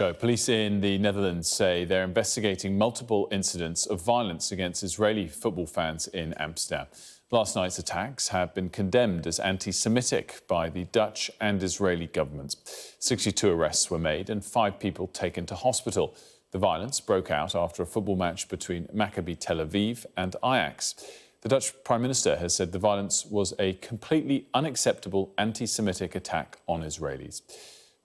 Police in the Netherlands say they're investigating multiple incidents of violence against Israeli football fans in Amsterdam. Last night's attacks have been condemned as anti-Semitic by the Dutch and Israeli governments. 62 arrests were made and 5 people taken to hospital. The violence broke out after a football match between Maccabi Tel Aviv and Ajax. The Dutch Prime Minister has said the violence was a completely unacceptable anti-Semitic attack on Israelis.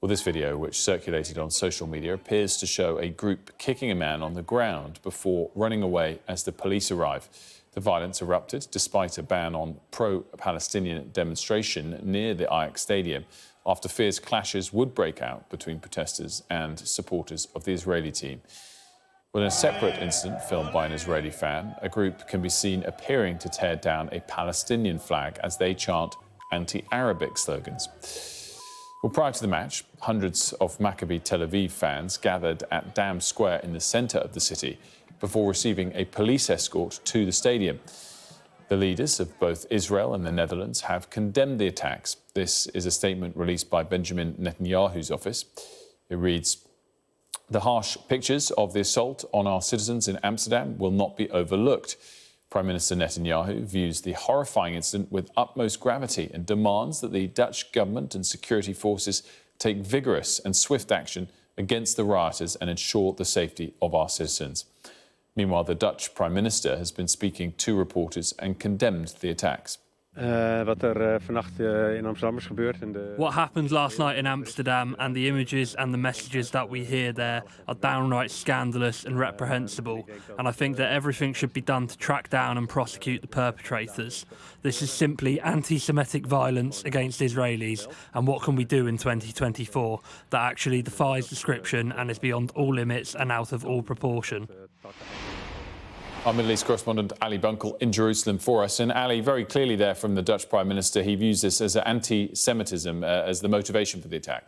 Well, this video, which circulated on social media, appears to show a group kicking a man on the ground before running away as the police arrive. The violence erupted despite a ban on pro-Palestinian demonstration near the Ajax stadium after fierce clashes would break out between protesters and supporters of the Israeli team. Well, in a separate incident filmed by an Israeli fan, a group can be seen appearing to tear down a Palestinian flag as they chant anti-Arabic slogans. Well, prior to the match, hundreds of Maccabi Tel Aviv fans gathered at Dam Square in the centre of the city before receiving a police escort to the stadium. The leaders of both Israel and the Netherlands have condemned the attacks. This is a statement released by Benjamin Netanyahu's office. It reads, "The harsh pictures of the assault on our citizens in Amsterdam will not be overlooked. Prime Minister Netanyahu views the horrifying incident with utmost gravity and demands that the Dutch government and security forces take vigorous and swift action against the rioters and ensure the safety of our citizens." Meanwhile, the Dutch Prime Minister has been speaking to reporters and condemned the attacks. What happened last night in Amsterdam and the images and the messages that we hear there are downright scandalous and reprehensible, and I think that everything should be done to track down and prosecute the perpetrators. This is simply anti-Semitic violence against Israelis, and what can we do in 2024 that actually defies description and is beyond all limits and out of all proportion? Our Middle East correspondent Ali Bunkel in Jerusalem for us. And Ali, very clearly there from the Dutch Prime Minister, he views this as anti-Semitism as the motivation for the attack.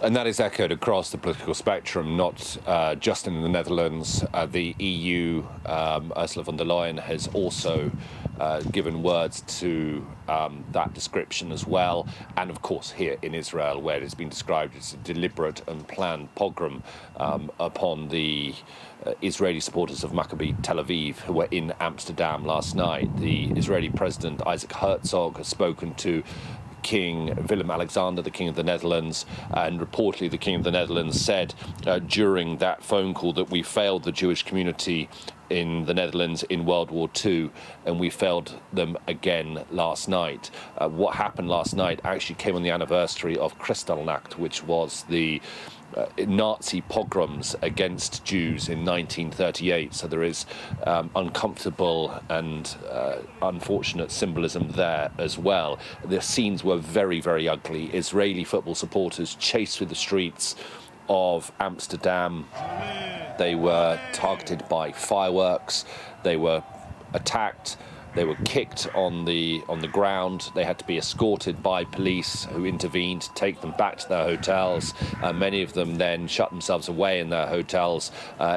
And that is echoed across the political spectrum, not just in the Netherlands. The EU, Ursula von der Leyen, has also given words to that description as well. And of course, here in Israel, where it has been described as a deliberate and planned pogrom upon the Israeli supporters of Maccabi Tel Aviv who were in Amsterdam last night. The Israeli President Isaac Herzog has spoken to King Willem-Alexander, the King of the Netherlands, and reportedly the King of the Netherlands said during that phone call that we failed the Jewish community in the Netherlands in World War II, and we failed them again last night. What happened last night actually came on the anniversary of Kristallnacht, which was the Nazi pogroms against Jews in 1938. So there is uncomfortable and unfortunate symbolism there as well. The scenes were very, very ugly. Israeli football supporters chased through the streets of Amsterdam. They were targeted by fireworks. They were attacked. They were kicked on the ground. They had to be escorted by police who intervened to take them back to their hotels. Many of them then shut themselves away in their hotels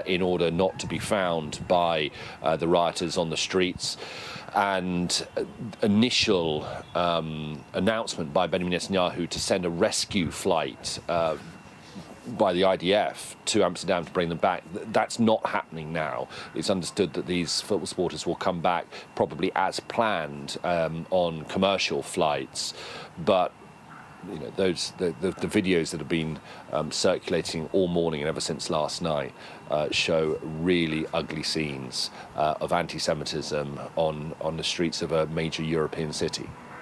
in order not to be found by the rioters on the streets. And initial announcement by Benjamin Netanyahu to send a rescue flight by the IDF to Amsterdam to bring them back, that's not happening now. It's understood that these football supporters will come back probably as planned on commercial flights, but you know, the videos that have been circulating all morning and ever since last night show really ugly scenes of anti-Semitism on the streets of a major European city.